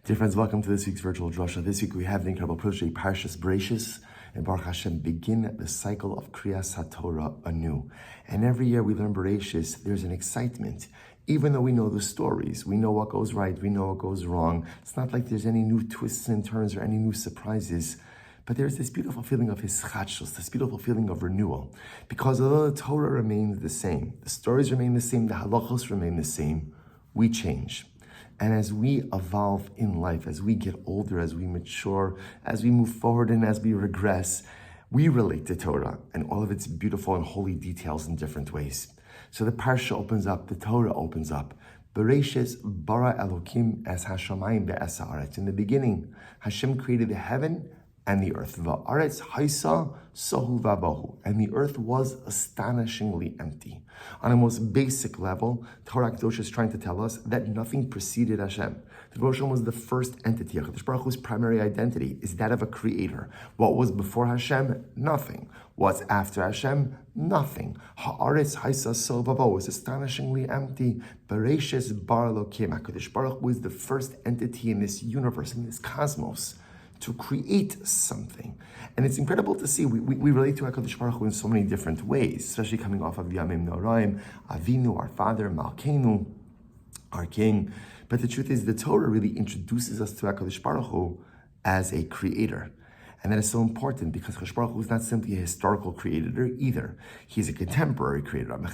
Dear friends, welcome to this week's virtual Drasha. This week we have the incredible privilege of Parshas Bereishis, and Baruch Hashem begin the cycle of Kriyas HaTorah anew. And every year we learn Bereishis, there's an excitement. Even though we know the stories, we know what goes right, we know what goes wrong. It's not like there's any new twists and turns or any new surprises. But there's this beautiful feeling of hischadshus, this beautiful feeling of renewal. Because although the Torah remains the same, the stories remain the same, the halachos remain the same, we change. And as we evolve in life, as we get older, as we mature, as we move forward and as we regress, we relate to Torah and all of its beautiful and holy details in different ways. So the Parsha opens up, the Torah opens up. Bereishis bara Elokim es hashamayim ve'es haaretz. In the beginning, Hashem created the heaven and the earth. Va'aretz haisa sohu va'bohu. And the earth was astonishingly empty. On a most basic level, Torah Kadosh is trying to tell us that nothing preceded Hashem. The Rosh was the first entity. HaKadosh Baruch Hu's primary identity is that of a creator. What was before Hashem? Nothing. What's after Hashem? Nothing. Ha'aretz haisa sohu va'bohu is astonishingly empty. Bereishis bara Elokim. HaKadosh Baruch Hu is the first entity in this universe, in this cosmos, to create something. And it's incredible to see, we relate to HaKadosh Baruch Hu in so many different ways, especially coming off of Yamim Noraim, Avinu, our father, Malkeinu, our king. But the truth is, the Torah really introduces us to HaKadosh Baruch Hu as a creator. And that is so important because HaKadosh Baruch Hu is not simply a historical creator either. He's a contemporary creator. Every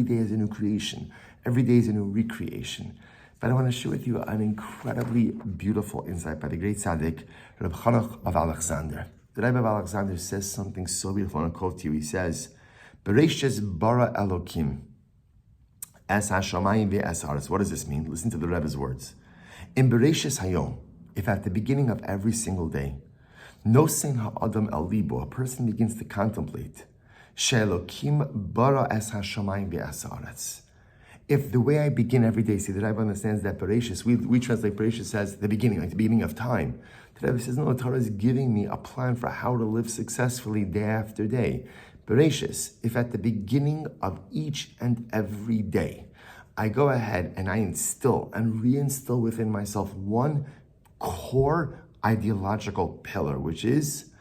day is a new creation. Every day is a new recreation. But I want to share with you an incredibly beautiful insight by the great tzaddik, Reb Chanach of Alexander. The Rebbe of Alexander says something so beautiful, and I'll quote to you. He says, Bereishis bara Elokim es hashamayim ve'es haaretz. What does this mean? Listen to the Rebbe's words. In Bereishis hayom, if at the beginning of every single day, nosein ha'adam el libo, a person begins to contemplate, she'elokim bara es hashamayim ve'es haaretz. If the way I begin every day, see, the Rebbe understands that Bereishis, we translate Bereishis as the beginning, like the beginning of time. The Rebbe says, no, the Torah is giving me a plan for how to live successfully day after day. Bereishis, if at the beginning of each and every day, I go ahead and I instill and reinstill within myself one core ideological pillar, which is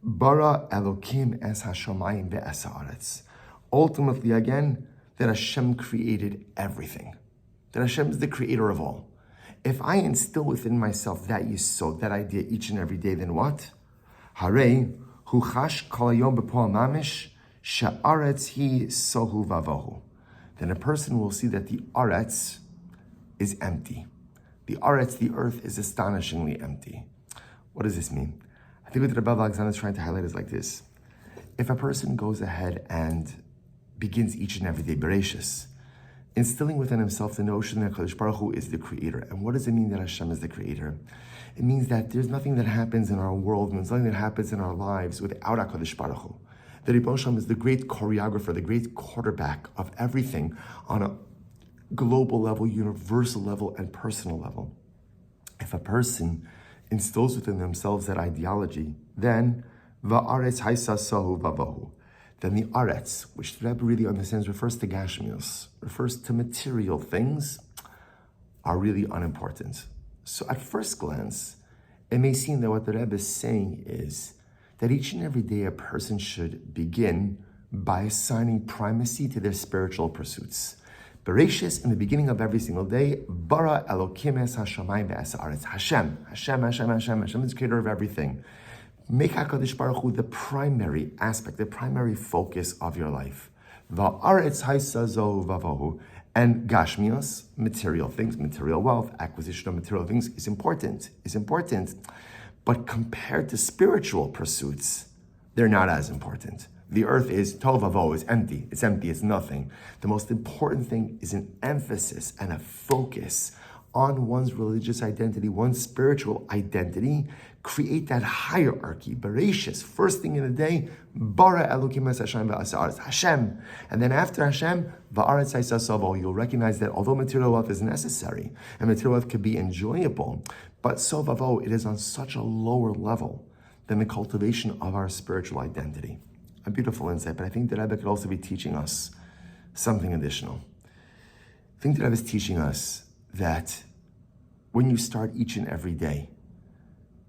Bara Elokim es hashamayim ve'es haaretz. Ultimately, again, that Hashem created everything. That Hashem is the creator of all. If I instill within myself that yesod, that idea each and every day, then what? Harei hu chash kol hayom b'po'al mamish she'aretz hi sohu vavohu. Then a person will see that the aretz is empty. The aretz, the earth, is astonishingly empty. What does this mean? I think what the Rebbe of Alexander is trying to highlight is like this. If a person goes ahead and begins each and every day, Bereishis, instilling within himself the notion that Kadosh Baruch Hu is the creator. And what does it mean that Hashem is the creator? It means that there's nothing that happens in our world, there's nothing that happens in our lives without HaKadosh Baruch Hu. The Rebbe Shalom is the great choreographer, the great quarterback of everything on a global level, universal level, and personal level. If a person instills within themselves that ideology, then va'aretz haisa sohu vavohu. Then the aretz, which the Rebbe really understands, refers to gashmios, refers to material things, are really unimportant. So at first glance, it may seem that what the Rebbe is saying is that each and every day a person should begin by assigning primacy to their spiritual pursuits. Bereishis, in the beginning of every single day, bara Elokim es hashamayim ve'es haaretz. Hashem is the creator of everything. Make HaKadosh Baruch Hu the primary aspect, the primary focus of your life. Va'aretz haisa zohu vavohu. And gashmios, material things, material wealth, acquisition of material things is important. But compared to spiritual pursuits, they're not as important. The earth is tovavo, is empty. It's empty, it's nothing. The most important thing is an emphasis and a focus on one's religious identity, one's spiritual identity. Create that hierarchy. Bereishis, first thing in the day, bara Elokim es Hashem ve'es haaretz, Hashem. And then after Hashem, va'aretz haisa sohu. You'll recognize that although material wealth is necessary, and material wealth could be enjoyable, but sovavo, it is on such a lower level than the cultivation of our spiritual identity. A beautiful insight, but I think the Rebbe could also be teaching us something additional. I think the Rebbe is teaching us that when you start each and every day,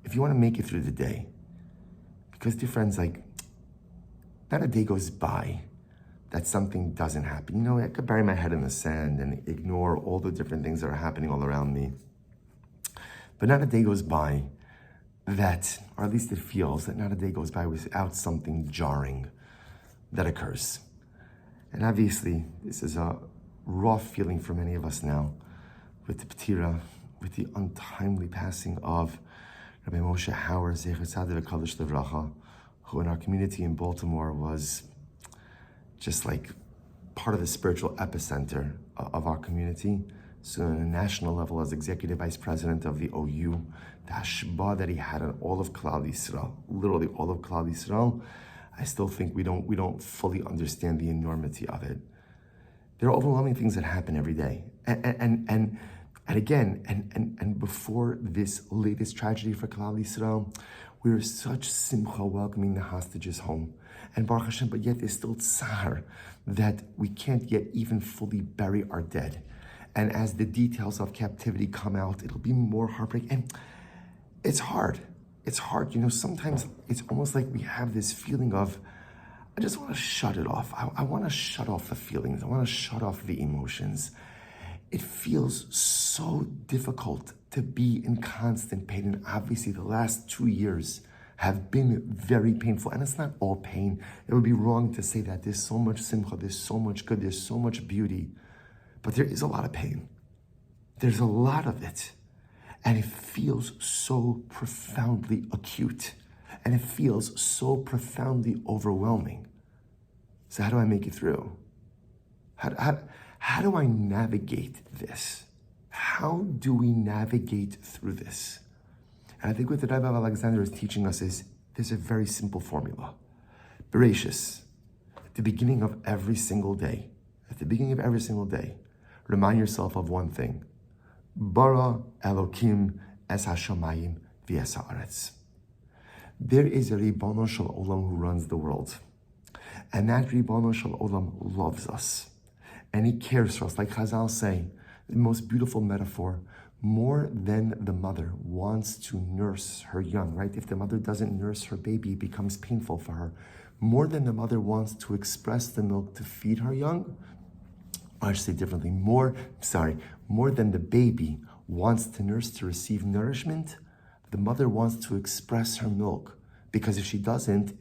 if you want to make it through the day, because dear friends, like, not a day goes by that something doesn't happen. You know, I could bury my head in the sand and ignore all the different things that are happening all around me. But not a day goes by that, or at least it feels that not a day goes by without something jarring that occurs. And obviously, this is a raw feeling for many of us now with the Ptira, with the untimely passing of Rabbi Moshe Hauer, Zecher Tzaddik V'Kadosh Livracha, who in our community in Baltimore was just like part of the spiritual epicenter of our community. So on a national level, as executive vice president of the OU, the hashba that he had on all of Klal Yisrael, literally all of Klal Yisrael, I still think we don't fully understand the enormity of it. There are overwhelming things that happen every day. And again, before this latest tragedy for Klal Yisrael, we were such simcha welcoming the hostages home. And Baruch Hashem, but yet there's still tsar that we can't yet even fully bury our dead. And as the details of captivity come out, it'll be more heartbreaking. And it's hard. It's hard. You know, sometimes it's almost like we have this feeling of, I just want to shut it off. I want to shut off the feelings. I want to shut off the emotions. It feels so difficult to be in constant pain. And obviously the last 2 years have been very painful. And it's not all pain. It would be wrong to say that. There's so much simcha, there's so much good, there's so much beauty. But there is a lot of pain. There's a lot of it. And it feels so profoundly acute. And it feels so profoundly overwhelming. So how do I make it through? How do I navigate this? How do we navigate through this? And I think what the Rebbe of Alexander is teaching us is there's a very simple formula. Bereishis, at the beginning of every single day, remind yourself of one thing. Bara Elokim es hashamayim v'es haaretz. There is a Ribbono Shel Olam who runs the world. And that Ribbono Shel Olam loves us. And he cares for us. Like Chazal say, the most beautiful metaphor, more than the mother wants to nurse her young, right? If the mother doesn't nurse her baby, it becomes painful for her. More than the mother wants to express the milk to feed her young, or I should say differently, more than the baby wants to nurse to receive nourishment, the mother wants to express her milk. Because if she doesn't,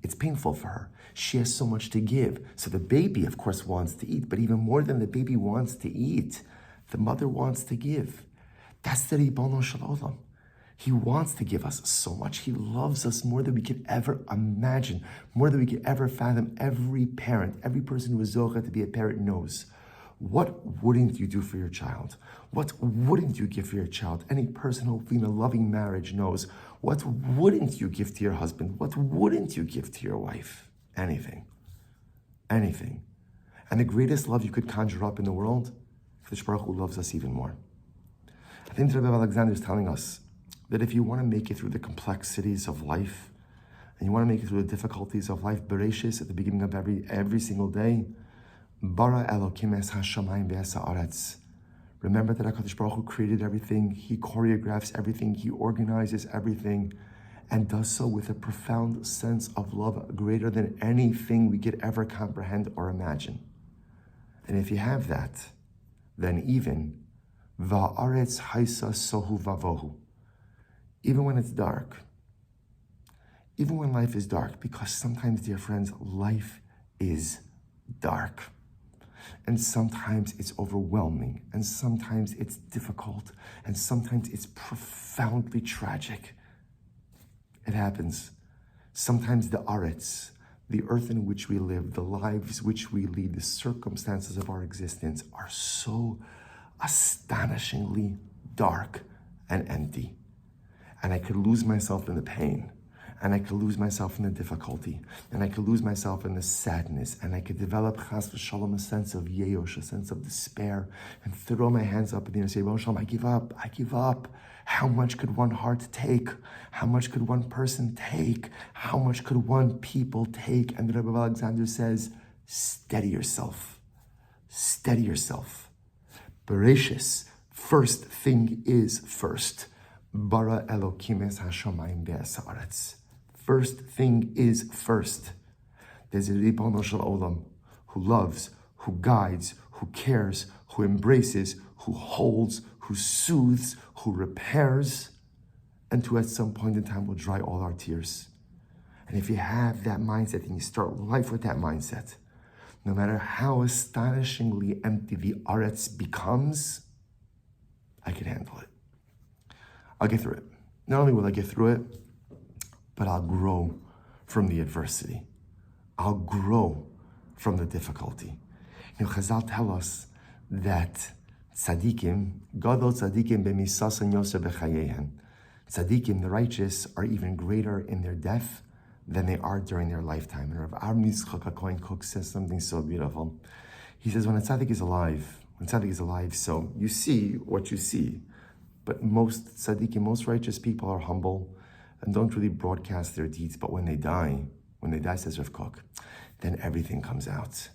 it's painful for her. She has so much to give. So the baby, of course, wants to eat, but even more than the baby wants to eat, the mother wants to give. That's the Ribbono Shel Olam. He wants to give us so much. He loves us more than we could ever imagine, more than we could ever fathom. Every parent, every person who is zocheh to be a parent knows. What wouldn't you do for your child? What wouldn't you give for your child? Any person hopefully in a loving marriage knows. What wouldn't you give to your husband? What wouldn't you give to your wife? Anything. Anything. And the greatest love you could conjure up in the world, Kadosh Baruch Hu loves us even more. I think the Rebbe of Alexander is telling us that if you want to make it through the complexities of life, and you want to make it through the difficulties of life, Bereishis, at the beginning of every single day, Bara Elokim es hashamayim v'es haaretz. Remember that HaKadosh Baruch Hu created everything, He choreographs everything, He organizes everything, and does so with a profound sense of love greater than anything we could ever comprehend or imagine. And if you have that, then even va'aretz haisa sohu vavohu, even when it's dark, even when life is dark, because sometimes, dear friends, life is dark. And sometimes it's overwhelming, and sometimes it's difficult, and sometimes it's profoundly tragic. It happens. Sometimes the aretz, the earth in which we live, the lives which we lead, the circumstances of our existence are so astonishingly dark and empty. And I could lose myself in the pain, and I could lose myself in the difficulty, and I could lose myself in the sadness, and I could develop chas v'shalom a sense of yeosh, a sense of despair, and throw my hands up in the air and say, Shalom, I give up. How much could one heart take? How much could one person take? How much could one people take? And the Rebbe of Alexander says, steady yourself. Bereishis, first thing is first. Bara Elokim es hashamayim ve'asaretz. First thing is first. There's a Ribono Shel Olam who loves, who guides, who cares, who embraces, who holds, who soothes, who repairs, and who at some point in time will dry all our tears. And if you have that mindset and you start life with that mindset, no matter how astonishingly empty the aretz becomes, I can handle it. I'll get through it. Not only will I get through it, but I'll grow from the adversity. I'll grow from the difficulty. Chazal tell us that tzaddikim, gadol tzaddikim b'misasan yoser b'chayehem. Tzaddikim, the righteous, are even greater in their death than they are during their lifetime. And Rav Avram Yitzchak HaKohen Kook says something so beautiful. He says, when a tzaddik is alive, so you see what you see. But most tzaddikim, most righteous people are humble and don't really broadcast their deeds. But when they die, says Rav Kook, then everything comes out.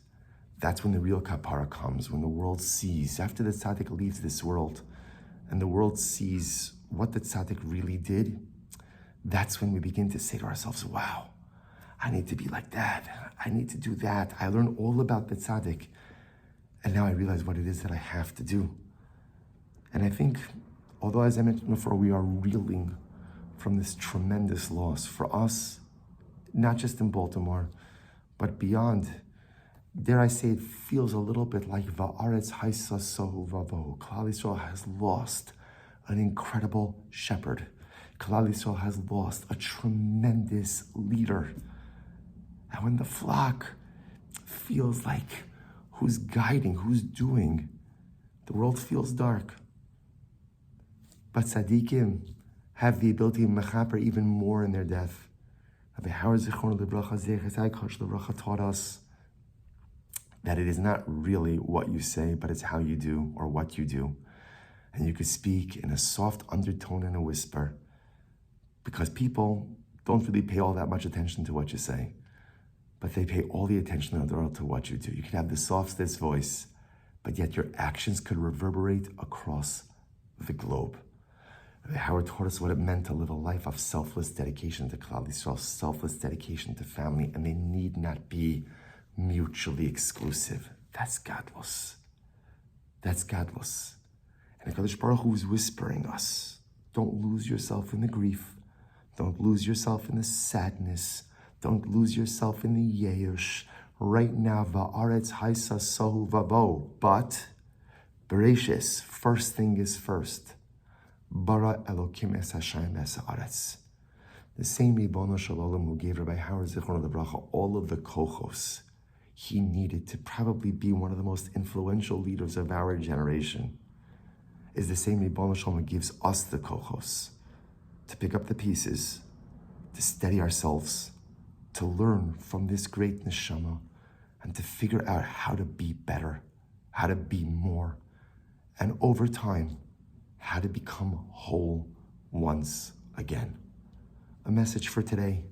That's when the real kapara comes, when the world sees, after the tzaddik leaves this world, and the world sees what the tzaddik really did, that's when we begin to say to ourselves, wow, I need to be like that. I need to do that. I learned all about the tzaddik, and now I realize what it is that I have to do. And I think, although as I mentioned before, we are reeling from this tremendous loss for us, not just in Baltimore, but beyond. Dare I say, it feels a little bit like Va'aretz Haisa Sohu Vavo. Klal Yisrael has lost an incredible shepherd. Klal Yisrael has lost a tremendous leader. And when the flock feels like who's guiding, who's doing, the world feels dark. But tzaddikim have the ability to mechaper even more in their death. Rabbi Howard Zichron Lebracha taught us that it is not really what you say, but it's how you do or what you do. And you could speak in a soft undertone and a whisper, because people don't really pay all that much attention to what you say, but they pay all the attention in the world to what you do. You can have the softest voice, but yet your actions could reverberate across the globe. Howard taught us what it meant to live a life of selfless dedication to Klal Yisrael, selfless dedication to family, and they need not be mutually exclusive. That's godless. That's godless. And HaKadosh Baruch Hu is whispering us, don't lose yourself in the grief. Don't lose yourself in the sadness. Don't lose yourself in the yerush. Right now, va'aretz haisa sohu vavo. But, Bereishis, first thing is first. Bara Elokim es Hashem es haaretz. The same Ribono Shel Olam who gave Rabbi Howard Zichron Lebracha all of the kochos he needed to probably be one of the most influential leaders of our generation is the same Ribono Shel Olam who gives us the kochos to pick up the pieces, to steady ourselves, to learn from this great neshama, and to figure out how to be better, how to be more, and over time, how to become whole once again. A message for today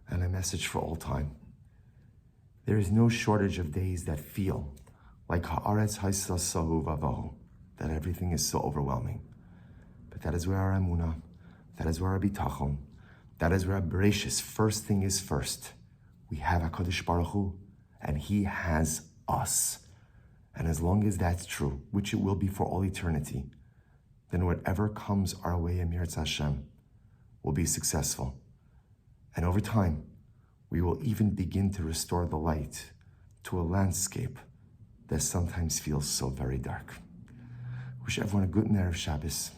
and a message for all time. There is no shortage of days that feel like ha'aretz haisa sohu vavohu, that everything is so overwhelming. But that is where our emunah, that is where our bitachon, that is where our bereishis, first thing is first. We have HaKadosh Baruch Hu, and He has us. And as long as that's true, which it will be for all eternity, then whatever comes our way in Mirz Hashem will be successful. And over time, we will even begin to restore the light to a landscape that sometimes feels so very dark. Wish everyone a good Erev Shabbos,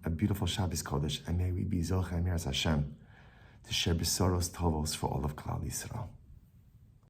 a beautiful Shabbos Kodesh, and may we be Zochei Mirz Hashem to share besoros tovos for all of Klal Yisrael.